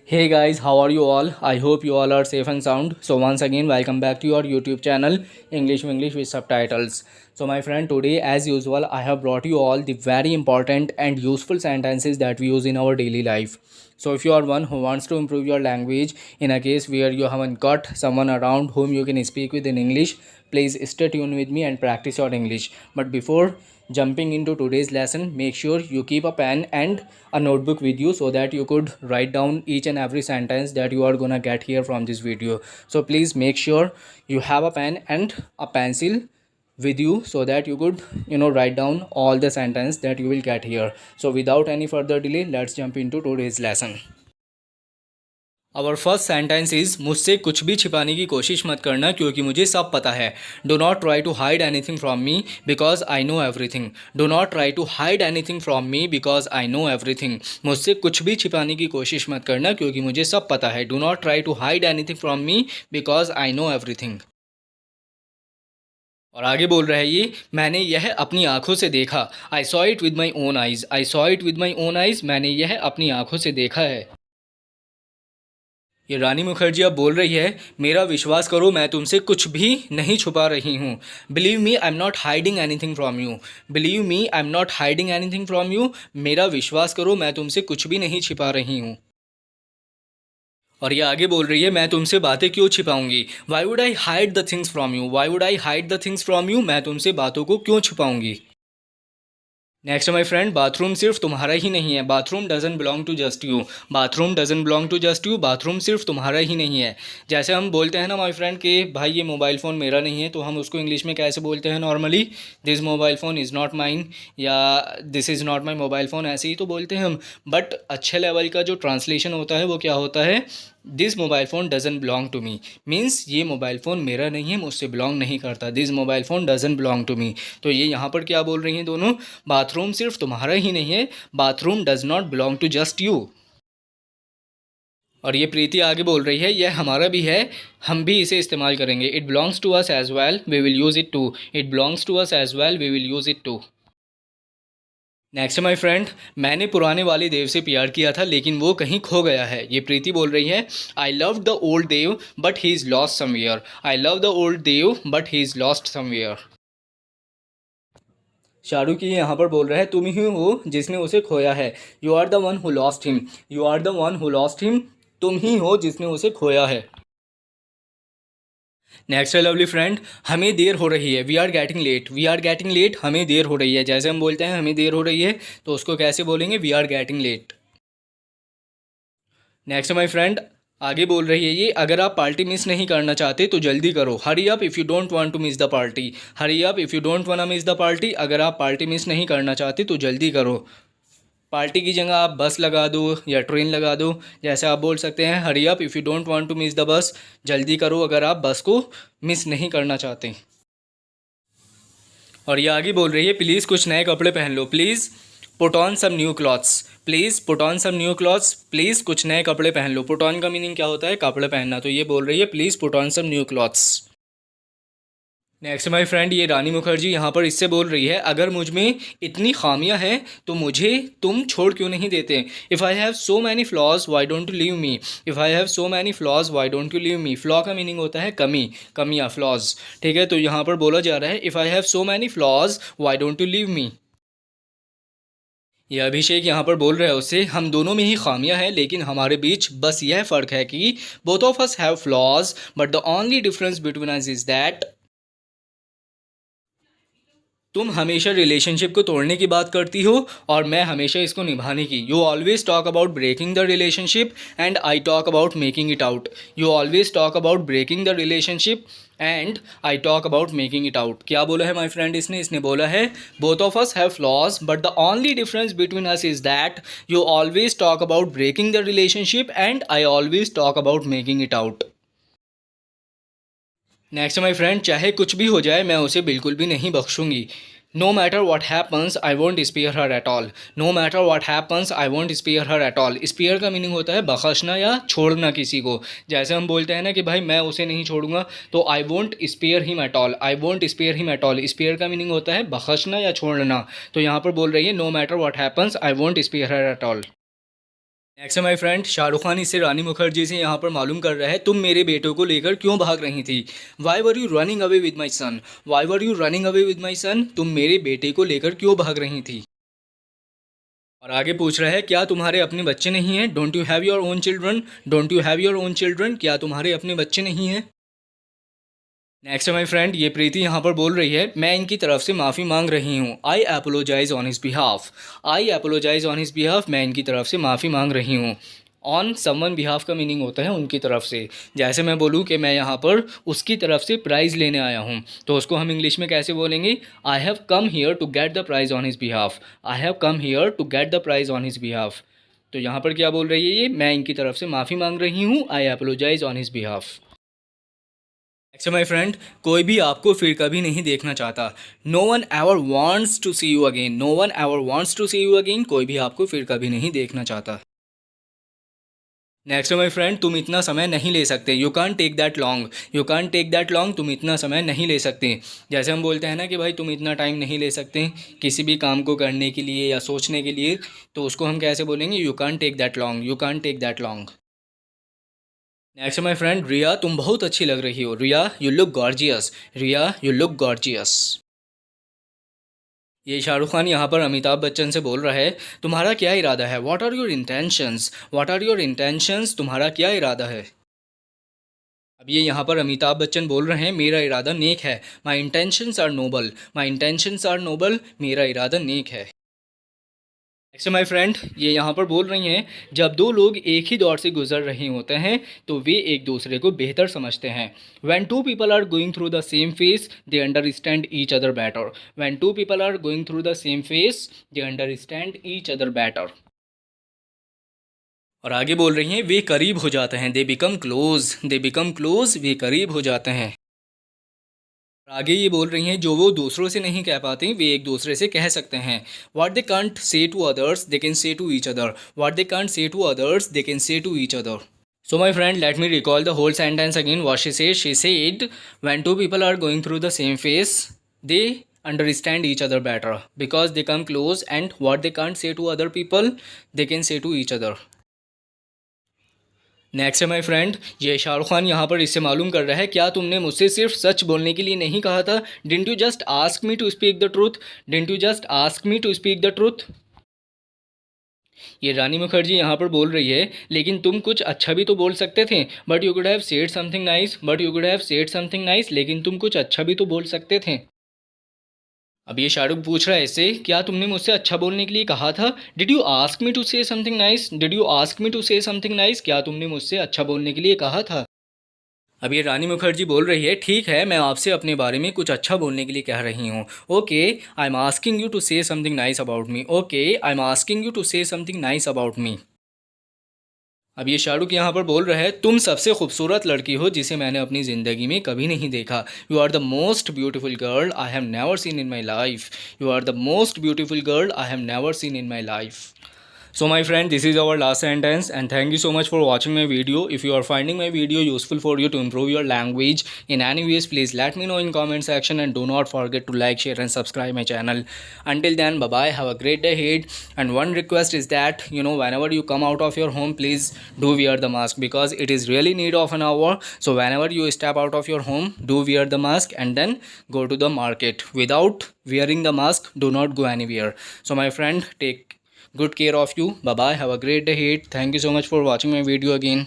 Hey guys, how are you all? I hope you all are safe and sound. So once again, welcome back to your YouTube channel English with subtitles. So my friend, today as usual, I have brought you all the very important and useful sentences that we use in our daily life. So if you are one who wants to improve your language in a case where you haven't got someone around whom you can speak with in English, please stay tuned with me and practice your English. But before jumping into today's lesson, make sure you keep a pen and a notebook with you so that you could write down each and every sentence that you are gonna get here from this video. So please make sure you have a pen and a pencil with you so that you could write down all the sentence that you will get here. So without any further delay, let's jump into today's lesson. Our first sentence is मुझसे कुछ भी छिपाने की कोशिश मत करना क्योंकि मुझे सब पता है. Do not try to hide anything from me because I know everything. Do not try to hide anything from me because I know everything. मुझसे कुछ भी छिपाने की कोशिश मत करना क्योंकि मुझे सब पता है. Do not try to hide anything from me because I know everything. और आगे बोल रहा है ये, मैंने यह अपनी आंखों से देखा. I saw it with my own eyes. I saw it with my own eyes. मैंने यह अपनी आंखों से देखा है. ये रानी मुखर्जी अब बोल रही है, मेरा विश्वास करो मैं तुमसे कुछ भी नहीं छुपा रही हूँ. Believe me I am not hiding anything from you. Believe me I am not hiding anything from you. मेरा विश्वास करो मैं तुमसे कुछ भी नहीं छिपा रही हूँ. और ये आगे बोल रही है, मैं तुमसे बातें क्यों छिपाऊंगी. Why would I hide the things from you. Why would I hide the things from you. मैं तुमसे बातों को क्यों छुपाऊंगी. नेक्स्ट माई फ्रेंड, बाथरूम सिर्फ तुम्हारा ही नहीं है. Bathroom doesn't belong to just you. Bathroom doesn't belong to just you. Bathroom सिर्फ तुम्हारा ही नहीं है. जैसे हम बोलते हैं ना माई फ्रेंड कि भाई ये मोबाइल फ़ोन मेरा नहीं है, तो हम उसको इंग्लिश में कैसे बोलते हैं normally, this mobile phone is not mine या this is not my mobile phone, ऐसे ही तो बोलते हैं हम. बट अच्छे लेवल का जो ट्रांसलेशन होता है वो क्या होता है, this mobile phone doesn't belong to me. Means ये मोबाइल फ़ोन मेरा नहीं है, मुझसे बिलोंग नहीं करता. This mobile phone doesn't belong to me. तो ये यहाँ पर क्या बोल रही हैं दोनों, बाथरूम सिर्फ तुम्हारा ही नहीं है, bathroom does not belong to just you. और ये प्रीति आगे बोल रही है, यह हमारा भी है, हम भी इसे इस्तेमाल करेंगे. It belongs to us as well, we will use it too. It belongs to us as well, we will use it too. Next my friend, मैंने पुराने वाले देव से प्यार किया था लेकिन वो कहीं खो गया है. ये प्रीति बोल रही है, I love the old Dev but he is lost somewhere. I love the old Dev but he is lost somewhere. Shahrukh ही यहाँ पर बोल रहा है, तुम ही हो जिसने उसे खोया है. You are the one who lost him. You are the one who lost him. तुम ही हो जिसने उसे खोया है. नेक्स्ट है लवली फ्रेंड, हमें देर हो रही है. We are getting late. We are getting late. हमें देर हो रही है. जैसे हम बोलते हैं हमें देर हो रही है, तो उसको कैसे बोलेंगे, we are getting late. Next my friend, आगे बोल रही है ये, अगर आप पार्टी मिस नहीं करना चाहते तो जल्दी करो. Hurry up if you don't want to miss the party. Hurry up if you don't want to miss the party. अगर आप पार्टी मिस नहीं करना चाहते तो जल्दी करो. पार्टी की जगह आप बस लगा दो या ट्रेन लगा दो. जैसे आप बोल सकते हैं, hurry up if you don't want to miss the bus. जल्दी करो अगर आप बस को मिस नहीं करना चाहते. और ये आगे बोल रही है, प्लीज़ कुछ नए कपड़े पहन लो. Please put on some new clothes. Please put on some new clothes. Please कुछ नए कपड़े पहन लो. पुट ऑन का मीनिंग क्या होता है, कपड़े पहनना. तो ये बोल रही है, please put on some new clothes. Next my friend, ये रानी मुखर्जी यहाँ पर इससे बोल रही है, अगर मुझ में इतनी खामियां हैं तो मुझे तुम छोड़ क्यों नहीं देते. If I have so many flaws why don't you leave me. If I have so many flaws why don't you leave me. Flaw का मीनिंग होता है कमी, कमियाँ, फ्लॉज. ठीक है, तो यहाँ पर बोला जा रहा है, if I have so many flaws why don't you leave me. ये अभिषेक यहाँ पर बोल रहा है उससे, हम दोनों में ही खामियां हैं लेकिन हमारे बीच बस यह फ़र्क है कि both of us have flaws but the only difference between us is that. तुम हमेशा रिलेशनशिप को तोड़ने की बात करती हो और मैं हमेशा इसको निभाने की. You always talk about breaking the relationship and I talk about making it out. You always talk about breaking the relationship and I talk about making it out. क्या बोला है माई फ्रेंड इसने बोला है, both of us have flaws but the only difference between us is that you always talk about breaking the relationship and I always talk about making it out. Next my friend, चाहे कुछ भी हो जाए मैं उसे बिल्कुल भी नहीं बख्शूंगी. No matter what happens I won't spare her at all. No matter what happens I won't spare her at all. Spare का मीनिंग होता है बख्शना या छोड़ना किसी को. जैसे हम बोलते हैं ना कि भाई मैं उसे नहीं छोड़ूंगा, तो I won't spare him at all. I won't spare him at all. Spare का मीनिंग होता है बख्शना या छोड़ना. तो यहाँ पर बोल रही है, no matter what happens I won't spare her at all. Next है माय फ्रेंड, शाहरुख खान इससे रानी मुखर्जी से यहाँ पर मालूम कर रहा है तुम मेरे बेटे को लेकर क्यों भाग रही थी। Why were you running away with my son, why were you running away with my son, तुम मेरे बेटे को लेकर क्यों भाग रही थी। और आगे पूछ रहा है क्या तुम्हारे अपने बच्चे नहीं हैं, don't you have your own children, don't you have your own children, क्या तुम्हारे अपने बच्चे नहीं हैं। नेक्स्ट है माई फ्रेंड, ये प्रीति यहाँ पर बोल रही है मैं इनकी तरफ से माफ़ी मांग रही हूँ। I apologise on his behalf, I apologise on his behalf, मैं इनकी तरफ से माफ़ी मांग रही हूँ। ऑन समवन बिहाफ का मीनिंग होता है उनकी तरफ से। जैसे मैं बोलूँ कि मैं यहाँ पर उसकी तरफ से प्राइज़ लेने आया हूँ, तो उसको हम इंग्लिश में कैसे बोलेंगे, I have come here to get the prize on his behalf, I have come here to get the prize on his behalf. तो यहाँ पर क्या बोल रही है ये, मैं इनकी तरफ से माफ़ी मांग रही हूँ, I apologise on his behalf. Next my friend, कोई भी आपको फिर कभी नहीं देखना चाहता। No one ever wants to see you again, no one ever wants to see you again, कोई भी आपको फिर कभी नहीं देखना चाहता। नेक्स्ट माय फ्रेंड, तुम इतना समय नहीं ले सकते। You can't take that long, you can't take that long, तुम इतना समय नहीं ले सकते। जैसे हम बोलते हैं ना कि भाई तुम इतना टाइम नहीं ले सकते किसी भी काम को करने के लिए या सोचने के लिए, तो उसको हम कैसे बोलेंगे, you can't take that long, you can't take that long. Next my friend, Riya तुम बहुत अच्छी लग रही हो। Riya you look gorgeous, Riya you look gorgeous. ये शाहरुख खान यहाँ पर अमिताभ बच्चन से बोल रहा है तुम्हारा क्या इरादा है, what are your intentions, what are your intentions, तुम्हारा क्या इरादा है। अब ये यहाँ पर अमिताभ बच्चन बोल रहे हैं मेरा इरादा नेक है, my intentions are noble, my intentions are noble, मेरा इरादा नेक है। नेक्स्ट माय फ्रेंड, ये यहाँ पर बोल रही हैं जब दो लोग एक ही दौर से गुजर रहे होते हैं तो वे एक दूसरे को बेहतर समझते हैं। When two people are going through the same phase they understand each other better, when two people are going through the same phase they understand each other better. और आगे बोल रही हैं वे करीब हो जाते हैं, they become close, they become close, वे करीब हो जाते हैं। आगे ये बोल रही हैं जो वो दूसरों से नहीं कह पाती वे एक दूसरे से कह सकते हैं। What they can't say to others they can say to each other, what they can't say to others they can say to each other. So my friend, let me recall the whole sentence again. What she said when two people are going through the same phase they understand each other better because they come close, and what they can't say to other people they can say to each other. Next है my friend, ये शाहरुख खान यहाँ पर इससे मालूम कर रहा है क्या तुमने मुझसे सिर्फ सच बोलने के लिए नहीं कहा था, didn't you just ask me to speak the truth, didn't you just ask me to speak the truth. ये रानी मुखर्जी यहाँ पर बोल रही है लेकिन तुम कुछ अच्छा भी तो बोल सकते थे, but you could have said something nice, but you could have said something nice, लेकिन तुम कुछ अच्छा भी तो बोल सकते थे। अब ये शाहरुख पूछ रहा है इससे क्या तुमने मुझसे अच्छा बोलने के लिए कहा था, did you ask me to say something nice, did you ask me to say something nice, क्या तुमने मुझसे अच्छा बोलने के लिए कहा था। अब ये रानी मुखर्जी बोल रही है ठीक है मैं आपसे अपने बारे में कुछ अच्छा बोलने के लिए कह रही हूँ। Okay I am asking you to say something nice about me, okay I am asking you to say something nice about me. अब ये शाहरुख यहाँ पर बोल रहा है तुम सबसे खूबसूरत लड़की हो जिसे मैंने अपनी ज़िंदगी में कभी नहीं देखा। You are the most beautiful girl I have never seen in my life, you are the most beautiful girl I have never seen in my life. So my friend, this is our last sentence, and thank you so much for watching my video. If you are finding my video useful for you to improve your language in any ways, please let me know in comment section, and do not forget to like, share and subscribe my channel. Until then, bye bye, have a great day ahead. And one request is that whenever you come out of your home, please do wear the mask because it is really need of an hour. So whenever you step out of your home, do wear the mask and then go to the market. Without wearing the mask, do not go anywhere. So my friend, take good care of you. Bye bye, have a great day ahead. Thank you so much for watching my video again.